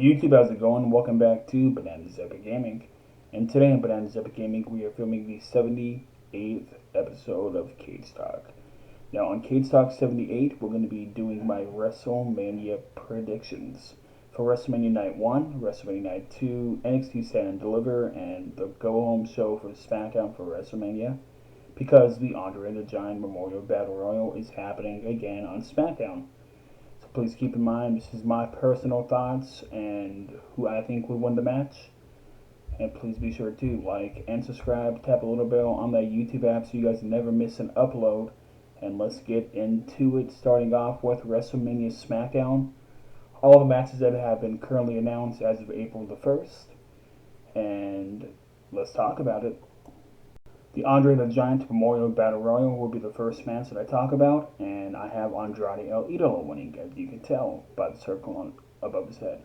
YouTube, how's it going? Welcome back to Bananas Epic Gaming. And today on Bananas Epic Gaming, we are filming the 78th episode of CageTalk. Now, on CageTalk 78, we're going to be doing my WrestleMania predictions for WrestleMania Night 1, WrestleMania Night 2, NXT Stand and Deliver, and the go-home show for Smackdown for WrestleMania, because the Andrade the Giant Memorial Battle Royal is happening again on Smackdown. Please keep in mind, this is my personal thoughts and who I think will win the match. And please be sure to like and subscribe, tap a little bell on that YouTube app so you guys never miss an upload. And let's get into it, starting off with WrestleMania Smackdown. All the matches that have been currently announced as of April the 1st. And let's talk about it. The Andrade the Giant Memorial Battle Royal will be the first match that I talk about, and I have Andrade El Idolo winning, as you can tell by the circle above his head.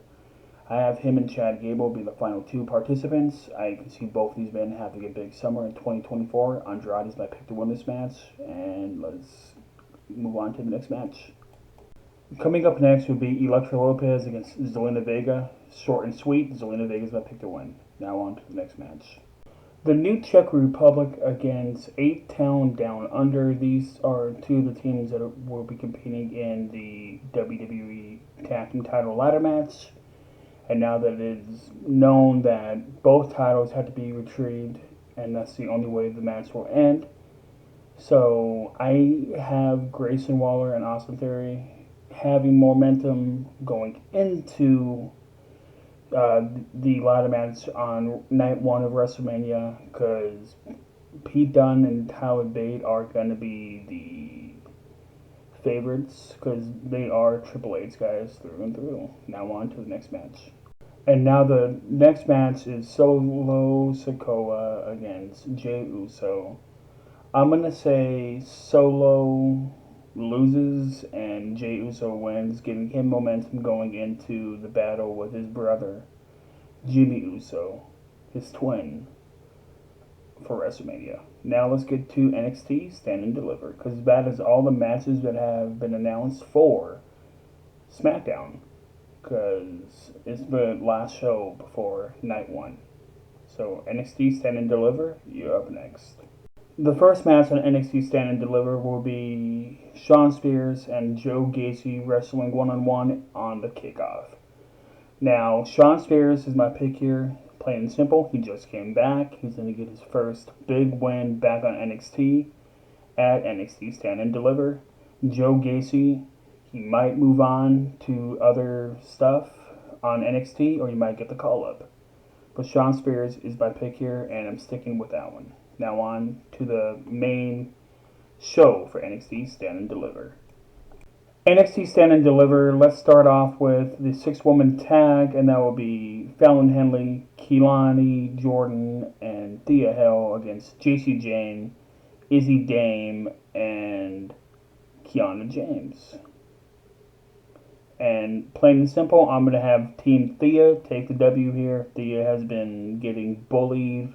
I have him and Chad Gable be the final two participants. I can see both these men having a big summer in 2024. Andrade is my pick to win this match, and let's move on to the next match. Coming up next would be Elektra Lopez against Zelina Vega. Short and sweet, Zelina Vega is my pick to win. Now on to the next match. The New Czech Republic against 8 Town Down Under. These are two of the teams that will be competing in the WWE Tag Team Title Ladder match. And now that it is known that both titles have to be retrieved, and that's the only way the match will end. So I have Grayson Waller and Austin Theory having momentum going into the ladder match on night 1 of WrestleMania, because Pete Dunne and Tyler Bate are going to be the favorites, because they are Triple H guys through and through. Now on to the next match. And now the next match is Solo Sikoa against Jey Uso. I'm going to say Solo loses and Jey Uso wins, giving him momentum going into the battle with his brother, Jimmy Uso, his twin, for WrestleMania. Now let's get to NXT Stand and Deliver, because that is all the matches that have been announced for Smackdown, because it's the last show before Night 1. So NXT Stand and Deliver, you're up next. The first match on NXT Stand and Deliver will be Shawn Spears and Joe Gacy wrestling one-on-one on the kickoff. Now, Shawn Spears is my pick here, plain and simple. He just came back. He's going to get his first big win back on NXT at NXT Stand and Deliver. Joe Gacy, he might move on to other stuff on NXT, or he might get the call-up. But Shawn Spears is my pick here, and I'm sticking with that one. Now on to the main show for NXT Stand and Deliver. NXT Stand and Deliver, let's start off with the 6-woman tag, and that will be Fallon Henley, Keilani Jordan, and Thea Hale against JC Jane, Izzy Dame, and Kiana James. And plain and simple, I'm going to have Team Thea take the W here. Thea has been getting bullied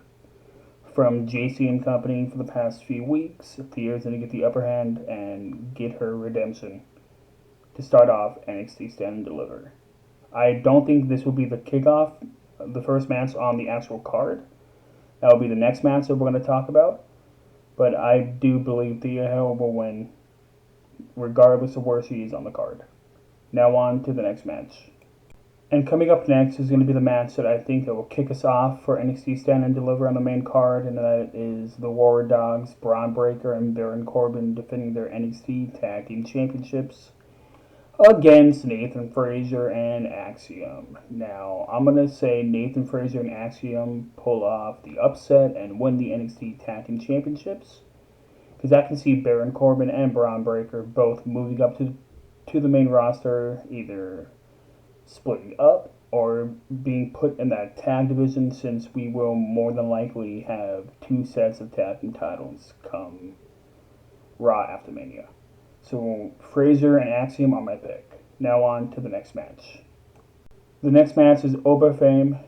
from JC and Company for the past few weeks. Thea's going to get the upper hand and get her redemption to start off NXT Stand and Deliver. I don't think this will be the kickoff, the first match on the actual card. That will be the next match that we're going to talk about. But I do believe Thea Hale will win, regardless of where she is on the card. Now on to the next match. And coming up next is going to be the match that I think that will kick us off for NXT Stand and Deliver on the main card, and that is the War Dogs, Braun Breaker and Baron Corbin, defending their NXT Tag Team Championships against Nathan Frazier and Axiom. Now, I'm going to say Nathan Frazier and Axiom pull off the upset and win the NXT Tag Team Championships, because I can see Baron Corbin and Braun Breaker both moving up to the main roster, either splitting up or being put in that tag division, since we will more than likely have 2 sets of tag team titles come Raw after Mania. So Frazier and Axiom are my pick. Now on to the next match. The next match is Oba Fame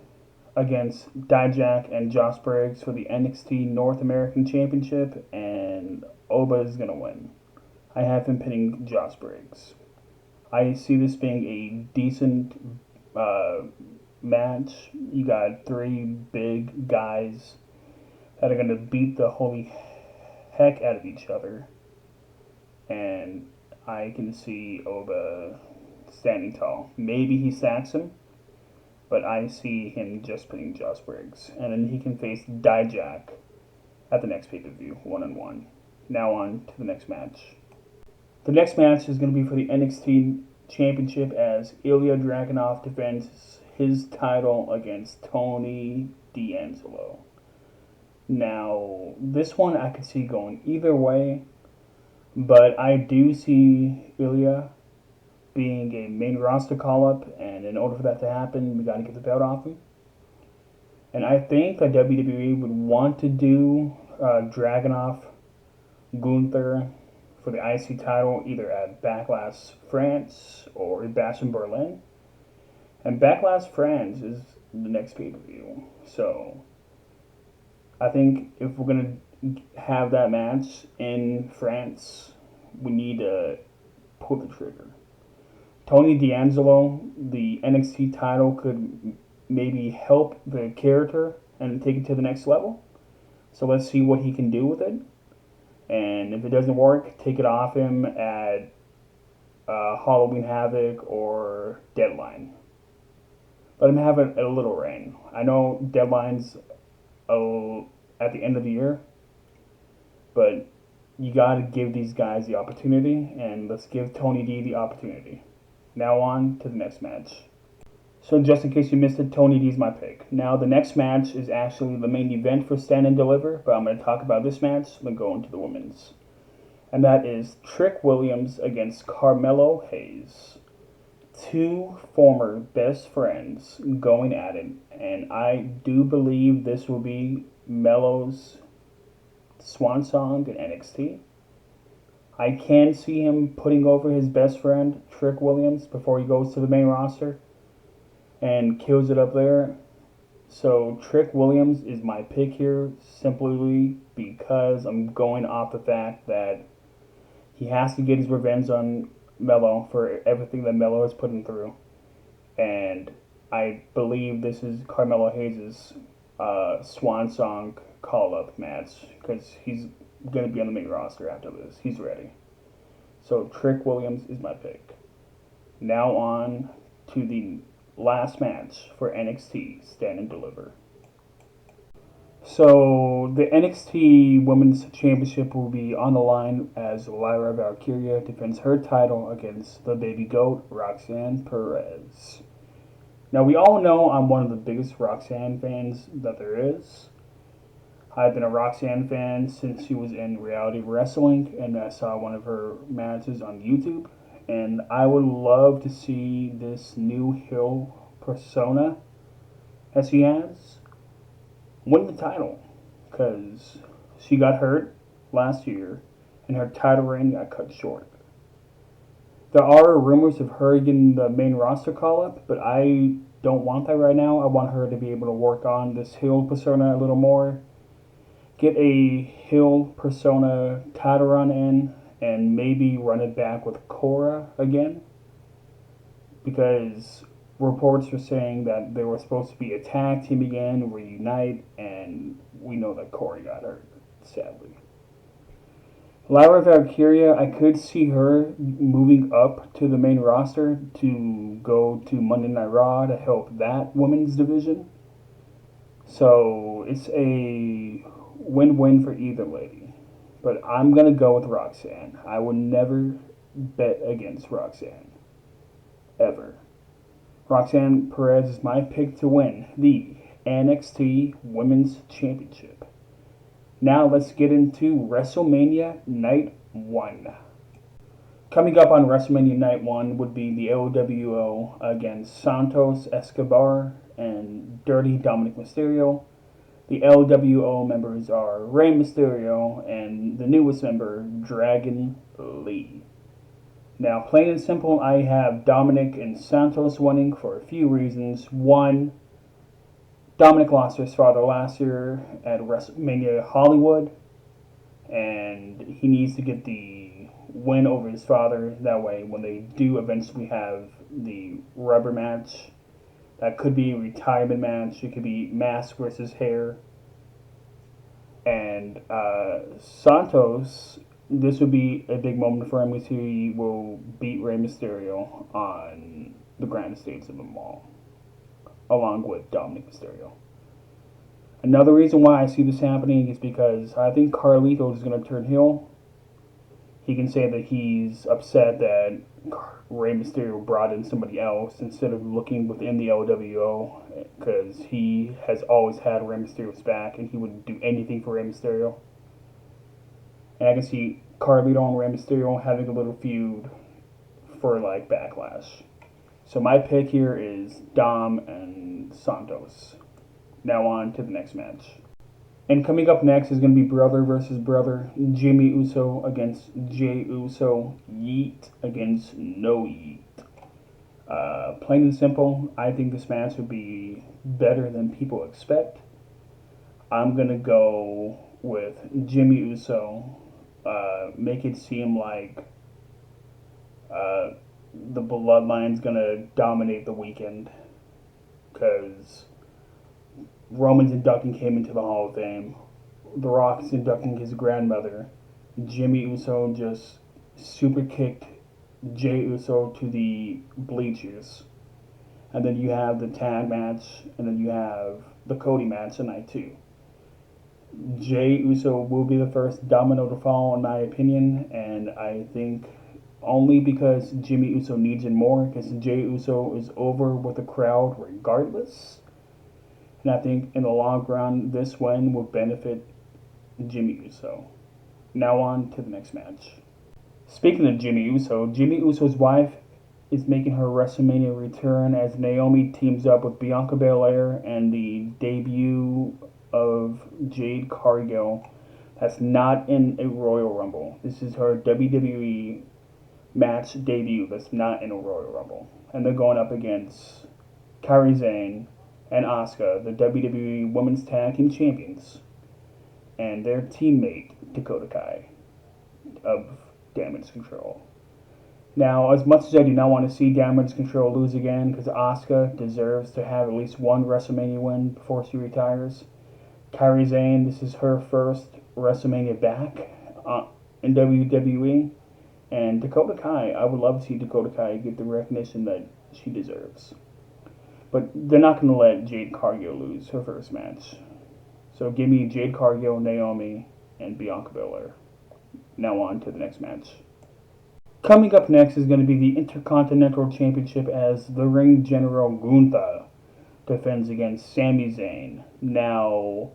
against Dijak and Josh Briggs for the NXT North American Championship, and Oba is going to win. I have him pinning Josh Briggs. I see this being a decent uh, match. You got three big guys that are going to beat the holy heck out of each other. And I can see Oba standing tall. Maybe he sacks him, but I see him just putting Josh Briggs. And then he can face Dijak at the next pay-per-view, one-on-one. Now on to the next match. The next match is going to be for the NXT Championship as Ilya Dragunov defends his title against Tony D'Angelo. Now, this one I could see going either way, but I do see Ilya being a main roster call-up, and in order for that to happen, we got to get the belt off him. And I think that WWE would want to do Dragunov, Gunther for the IC title either at Backlash France or Bash in Berlin. And Backlash France is the next pay-per-view. So I think if we're going to have that match in France, we need to pull the trigger. Tony D'Angelo, the NXT title could maybe help the character and take it to the next level. So let's see what he can do with it. And if it doesn't work, take it off him at Halloween Havoc or Deadline. Let him have a little reign. I know Deadline's at the end of the year, but you got to give these guys the opportunity, and let's give Tony D the opportunity. Now on to the next match. So just in case you missed it, Tony D's my pick. Now the next match is actually the main event for Stand and Deliver, but I'm going to talk about this match, then go into the women's. And that is Trick Williams against Carmelo Hayes. Two former best friends going at it, and I do believe this will be Melo's swan song in NXT. I can see him putting over his best friend, Trick Williams, before he goes to the main roster and kills it up there. So Trick Williams is my pick here simply because I'm going off the fact that he has to get his revenge on Melo for everything that Melo has put him through. And I believe this is Carmelo Hayes' swan song call-up match because he's going to be on the main roster after this. He's ready. So Trick Williams is my pick. Now on to the last match for NXT Stand and Deliver. So the NXT Women's Championship will be on the line as Lyra Valkyria defends her title against the baby goat Roxanne Perez. Now we all know I'm one of the biggest Roxanne fans that there is. I've been a Roxanne fan since she was in reality wrestling, and I saw one of her matches on YouTube. And I would love to see this new heel persona that she has win the title, because she got hurt last year and her title reign got cut short. There are rumors of her getting the main roster call-up, but I don't want that right now. I want her to be able to work on this heel persona a little more, get a heel persona title run in, and maybe run it back with Cora again, because reports were saying that they were supposed to be a tag team again, reunite, and we know that Corey got hurt, sadly. Lyra Valkyria, I could see her moving up to the main roster to go to Monday Night Raw to help that women's division. So it's a win-win for either lady. But I'm going to go with Roxanne. I would never bet against Roxanne. Ever. Roxanne Perez is my pick to win the NXT Women's Championship. Now let's get into WrestleMania Night 1. Coming up on WrestleMania Night 1 would be the LWO against Santos Escobar and Dirty Dominic Mysterio. The LWO members are Rey Mysterio and the newest member, Dragon Lee. Now, plain and simple, I have Dominic and Santos winning for a few reasons. One, Dominic lost to his father last year at WrestleMania Hollywood, and he needs to get the win over his father. That way, when they do eventually have the rubber match, That could be a retirement match. It could be mask versus hair. And Santos, this would be a big moment for him because he will beat Rey Mysterio on the grand stage of them all, along with Dominic Mysterio. Another reason why I see this happening is because I think Carlito is going to turn heel. He can say that he's upset that Rey Mysterio brought in somebody else instead of looking within the LWO, because he has always had Rey Mysterio's back and he would do anything for Rey Mysterio. And I can see Carlito and Rey Mysterio having a little feud for like Backlash. So my pick here is Dom and Santos. Now on to the next match. And coming up next is going to be brother versus brother. Jimmy Uso against Jey Uso. Yeet against no Yeet. Plain and simple, I think this match would be better than people expect. I'm going to go with Jimmy Uso. Make it seem like the Bloodline's going to dominate the weekend. Because Roman's inducting him into the Hall of Fame. The Rock's inducting his grandmother. Jimmy Uso just super kicked Jey Uso to the bleachers. And then you have the tag match, and then you have the Cody match tonight too. Jey Uso will be the first domino to fall, in my opinion, and I think only because Jimmy Uso needs it more, because Jey Uso is over with the crowd regardless. And I think in the long run, this win will benefit Jimmy Uso. Now on to the next match. Speaking of Jimmy Uso's wife is making her WrestleMania return as Naomi teams up with Bianca Belair and the debut of Jade Cargill. That's not in a Royal Rumble. This is her WWE match debut that's not in a Royal Rumble. And they're going up against Kairi Sane and Asuka, the WWE Women's Tag Team Champions, and their teammate, Dakota Kai, of Damage Control. Now, as much as I do not want to see Damage Control lose again, because Asuka deserves to have at least one WrestleMania win before she retires, Kairi Sane, this is her first WrestleMania back in WWE, and Dakota Kai, I would love to see Dakota Kai get the recognition that she deserves. But they're not going to let Jade Cargill lose her first match. So give me Jade Cargill, Naomi, and Bianca Belair. Now on to the next match. Coming up next is going to be the Intercontinental Championship as the Ring General Gunther defends against Sami Zayn. Now,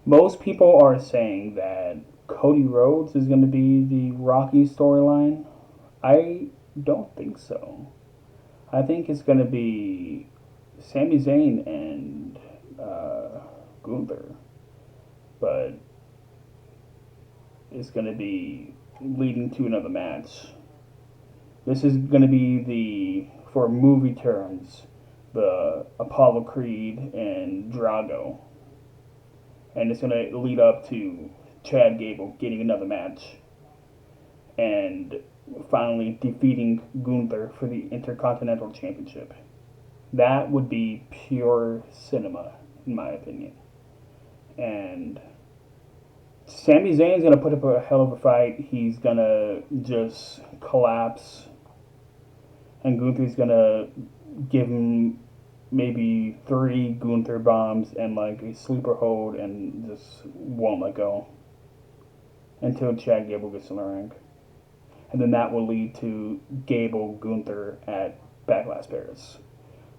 most people are saying that Cody Rhodes is going to be the Rocky storyline. I don't think so. I think it's going to be Sami Zayn and Gunther, but it's going to be leading to another match. This is going to be for movie terms, the Apollo Creed and Drago, and it's going to lead up to Chad Gable getting another match and finally defeating Gunther for the Intercontinental Championship. That would be pure cinema, in my opinion. And Sami Zayn's going to put up a hell of a fight. He's going to just collapse. And Gunther's going to give him maybe 3 Gunther bombs and like a sleeper hold and just won't let go until Chad Gable gets in the ring. And then that will lead to Gable Gunther at Backlash Paris.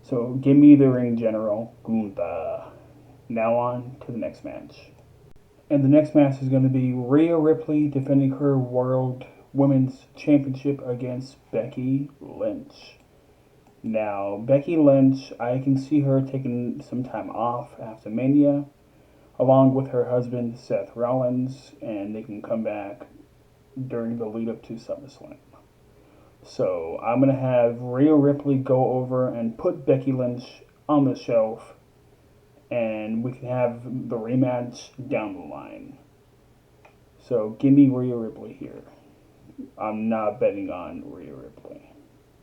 So give me the Ring General, Gunther. Now on to the next match. And the next match is going to be Rhea Ripley defending her World Women's Championship against Becky Lynch. Now, Becky Lynch, I can see her taking some time off after Mania, along with her husband Seth Rollins, and they can come back during the lead up to SummerSlam. So I'm going to have Rhea Ripley go over and put Becky Lynch on the shelf, and we can have the rematch down the line. So give me Rhea Ripley here. I'm not betting on Rhea Ripley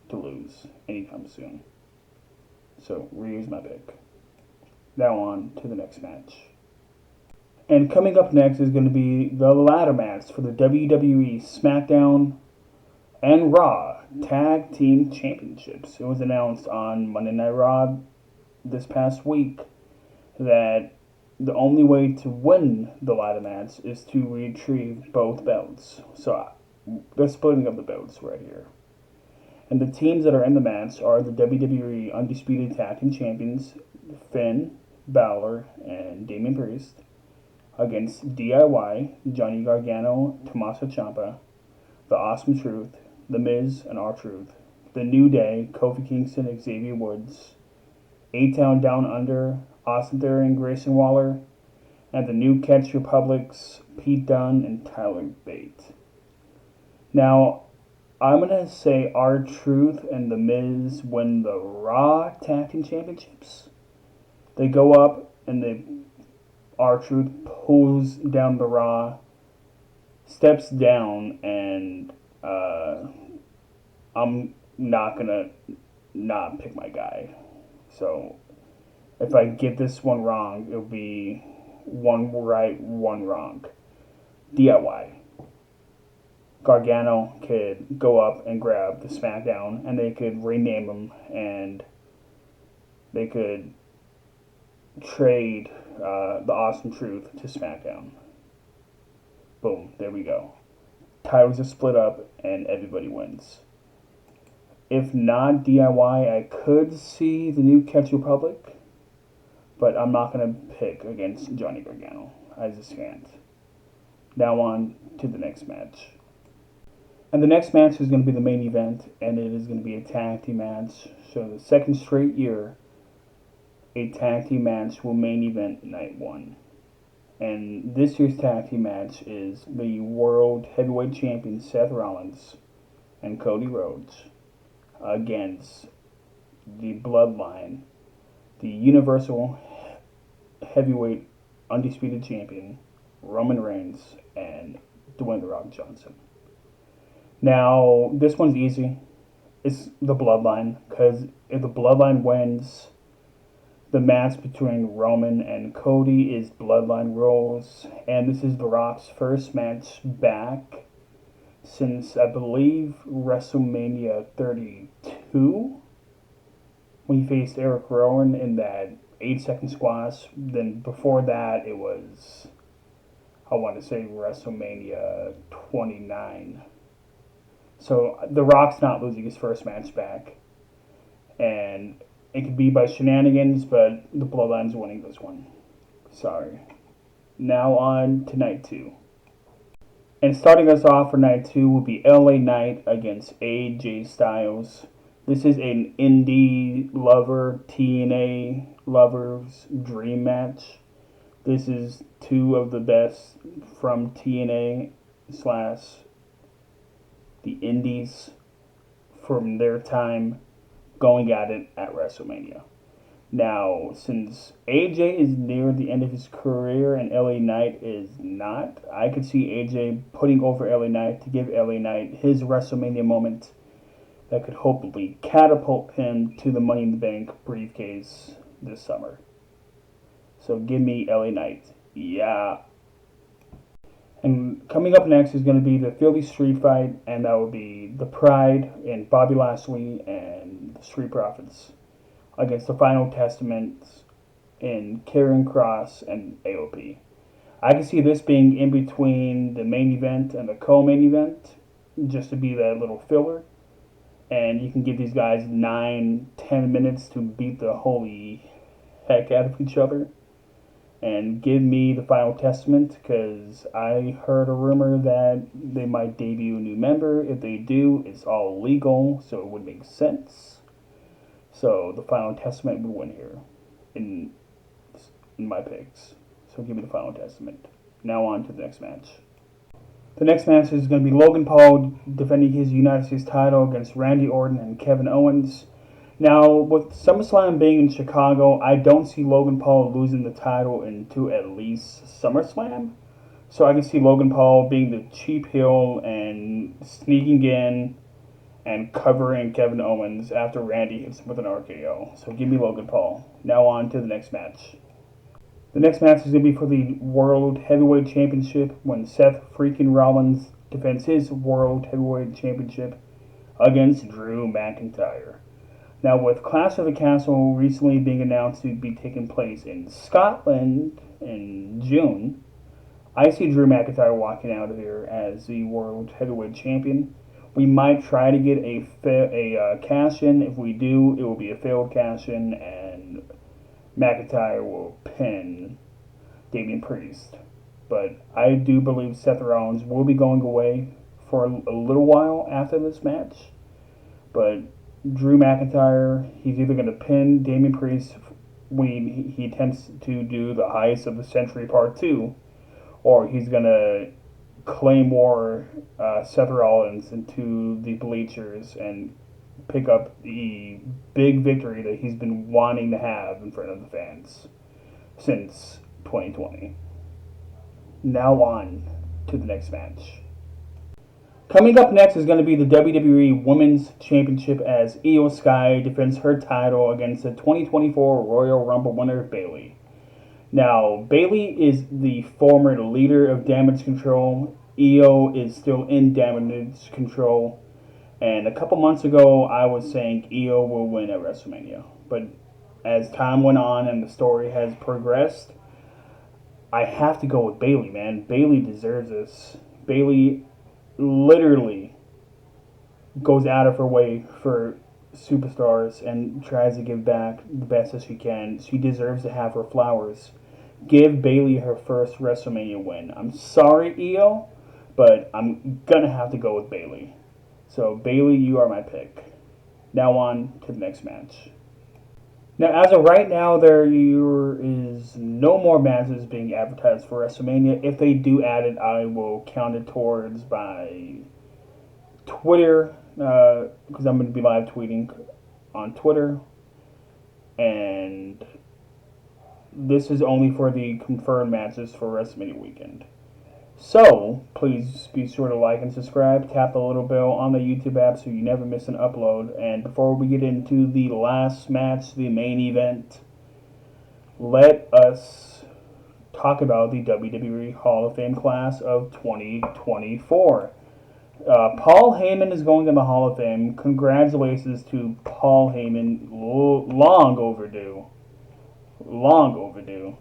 to lose anytime soon. So Rhea is my pick. Now on to the next match. And coming up next is going to be the ladder match for the WWE SmackDown and Raw Tag Team Championships. It was announced on Monday Night Raw this past week that the only way to win the ladder match is to retrieve both belts. So they're splitting up the belts right here. And the teams that are in the match are the WWE Undisputed Tag Team Champions, Finn, Balor, and Damian Priest, against DIY, Johnny Gargano, Tommaso Ciampa, The Awesome Truth, The Miz, and R-Truth, The New Day, Kofi Kingston, Xavier Woods, A-Town Down Under, Austin Theory and Grayson Waller, and the New Catch Republics, Pete Dunne and Tyler Bate. Now, I'm going to say R-Truth and The Miz win the Raw Tag Team Championships. They go up and R-Truth pulls down the Raw, steps down, and I'm not going to not pick my guy. So if I get this one wrong, it'll be one right, one wrong. DIY. Gargano could go up and grab the SmackDown, and they could rename them, and they could trade the Awesome Truth to SmackDown. Boom, there we go. Titles are split up, and everybody wins. If not DIY, I could see the New Catch Republic, but I'm not going to pick against Johnny Gargano. I just can't. Now on to the next match. And the next match is going to be the main event, and it is going to be a tag team match. So the second straight year, a tag team match will main event night one. And this year's tag team match is the World Heavyweight Champion Seth Rollins and Cody Rhodes against the Bloodline, the Universal Heavyweight Undisputed Champion Roman Reigns and Dwayne "The Rock" Johnson. Now, this one's easy. It's the Bloodline, because if the Bloodline wins, the match between Roman and Cody is Bloodline rules, and this is The Rock's first match back since, I believe, WrestleMania 32, when he faced Eric Rowan in that 8-second squash. Then before that, it was, I want to say, WrestleMania 29. So The Rock's not losing his first match back. And it could be by shenanigans, but the Bloodline's winning this one. Sorry. Now on to night 2. And starting us off for night 2 will be LA Knight against AJ Styles. This is an indie lover, TNA lover's dream match. This is two of the best from TNA / the indies from their time going at it at WrestleMania. Now, since AJ is near the end of his career and LA Knight is not, I could see AJ putting over LA Knight to give LA Knight his WrestleMania moment that could hopefully catapult him to the Money in the Bank briefcase this summer. So give me LA Knight. Yeah. And coming up next is going to be the Philly Street Fight, and that will be the Pride and Bobby Lashley and the Street Profits against the Final Testaments in Karrion Kross and AOP. I can see this being in between the main event and the co-main event, just to be that little filler. And you can give these guys 9-10 minutes to beat the holy heck out of each other. And give me the Final Testament, because I heard a rumor that they might debut a new member. If they do, it's all legal, so it would make sense. So the Final Testament would win here in my picks. So give me the Final Testament. Now on to the next match. The next match is going to be Logan Paul defending his United States title against Randy Orton and Kevin Owens. Now, with SummerSlam being in Chicago, I don't see Logan Paul losing the title into at least SummerSlam. So I can see Logan Paul being the cheap heel and sneaking in and covering Kevin Owens after Randy hits him with an RKO. So give me Logan Paul. Now on to the next match. The next match is going to be for the World Heavyweight Championship when Seth freaking Rollins defends his World Heavyweight Championship against Drew McIntyre. Now, with Clash of the Castle recently being announced to be taking place in Scotland in June, I see Drew McIntyre walking out of here as the World Heavyweight Champion. We might try to get a cash-in. If we do, it will be a failed cash-in, and McIntyre will pin Damian Priest. But I do believe Seth Rollins will be going away for a little while after this match. But Drew McIntyre, he's either going to pin Damian Priest when he attempts to do the Highest of the Century Part 2, or he's going to claymore Seth Rollins into the bleachers and pick up the big victory that he's been wanting to have in front of the fans since 2020. Now on to the next match. Coming up next is going to be the WWE Women's Championship as Io Sky defends her title against the 2024 Royal Rumble winner Bayley. Now, Bayley is the former leader of Damage Control. Io is still in Damage Control. And a couple months ago, I was saying Io will win at WrestleMania. But as time went on and the story has progressed, I have to go with Bayley, man. Bayley deserves this. Bayley literally goes out of her way for superstars and tries to give back the best as she can. She deserves to have her flowers. Give Bayley her first WrestleMania win. I'm sorry, Io, but I'm gonna have to go with Bayley. So, Bayley, you are my pick. Now on to the next match. Now, as of right now, there is no more matches being advertised for WrestleMania. If they do add it, I will count it towards by Twitter, because I'm going to be live tweeting on Twitter. And this is only for the confirmed matches for WrestleMania weekend. So, please be sure to like and subscribe. Tap the little bell on the YouTube app so you never miss an upload. And before we get into the last match, the main event, let us talk about the WWE Hall of Fame class of 2024. Paul Heyman is going in the Hall of Fame. Congratulations to Paul Heyman. Long overdue. Long overdue.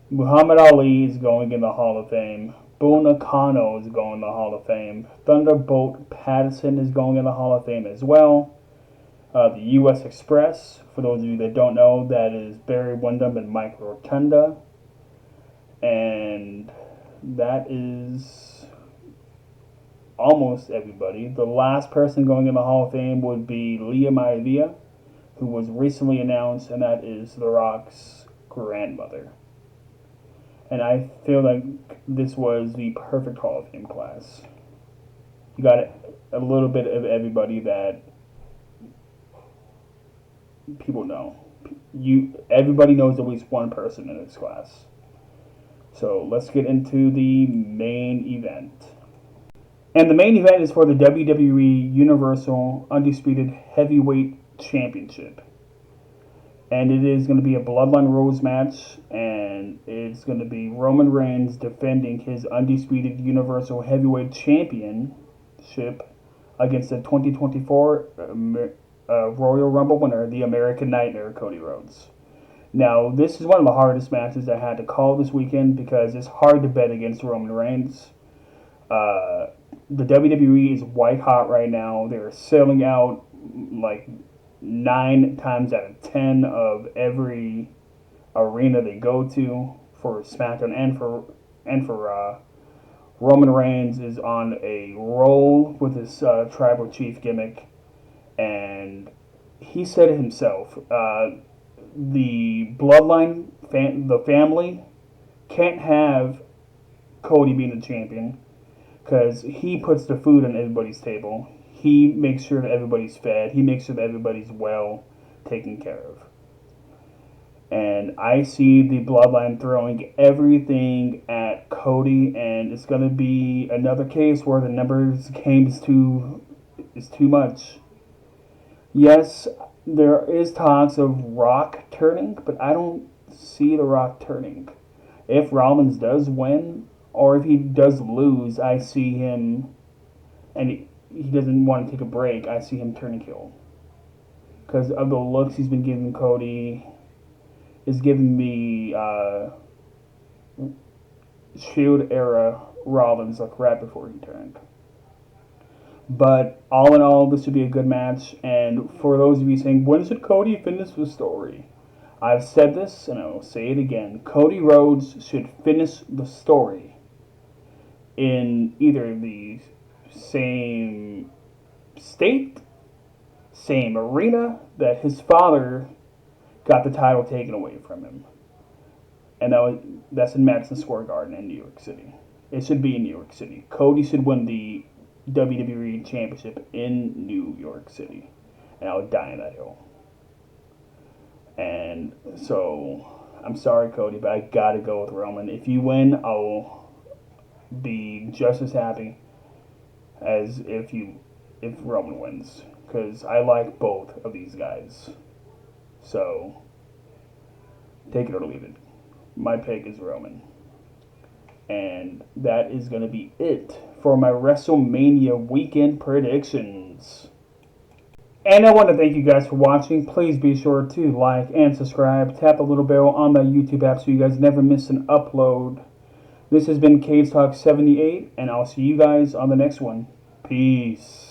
Muhammad Ali is going in the Hall of Fame. Bull Nakano is going in the Hall of Fame. Thunderbolt Patterson is going in the Hall of Fame as well. The U.S. Express, for those of you that don't know, that is Barry Windham and Mike Rotunda. And that is almost everybody. The last person going in the Hall of Fame would be Leah Maivia, who was recently announced, and that is The Rock's grandmother. And I feel like this was the perfect Hall of Fame class. You got a little bit of everybody that people know. Everybody knows at least one person in this class. So let's get into the main event. And the main event is for the WWE Universal Undisputed Heavyweight Championship. And it is going to be a Bloodline Rules match, and it's going to be Roman Reigns defending his Undisputed Universal Heavyweight Championship against the 2024 Royal Rumble winner, the American Nightmare, Cody Rhodes. Now, this is one of the hardest matches I had to call this weekend because it's hard to bet against Roman Reigns. The WWE is white hot right now. They're selling out like 9 times out of 10 of every arena they go to for SmackDown and for Raw. Roman Reigns is on a roll with his tribal chief gimmick, and he said it himself. The Bloodline, the family, can't have Cody being the champion because he puts the food on everybody's table. He makes sure that everybody's fed. He makes sure that everybody's well taken care of. And I see the Bloodline throwing everything at Cody, and it's going to be another case where the numbers games to is too much. Yes, there is talks of Rock turning, but I don't see The Rock turning. If Rollins does win, or if he does lose, I see him, and he doesn't want to take a break, I see him turning heel. Because of the looks he's been giving Cody, is giving me Shield era Rollins like right before he turned. But all in all, this would be a good match. And for those of you saying, when should Cody finish the story? I've said this, and I will say it again. Cody Rhodes should finish the story in either the same state, same arena that his father got the title taken away from him. And that's in Madison Square Garden in New York City. It should be in New York City. Cody should win the WWE Championship in New York City. And I would die on that hill. And so, I'm sorry, Cody, but I gotta go with Roman. If you win, I'll be just as happy as if Roman wins. Because I like both of these guys. So, take it or leave it. My pick is Roman. And that is going to be it for my WrestleMania weekend predictions. And I want to thank you guys for watching. Please be sure to like and subscribe. Tap the little bell on the YouTube app so you guys never miss an upload. This has been CageTalk 78, and I'll see you guys on the next one. Peace.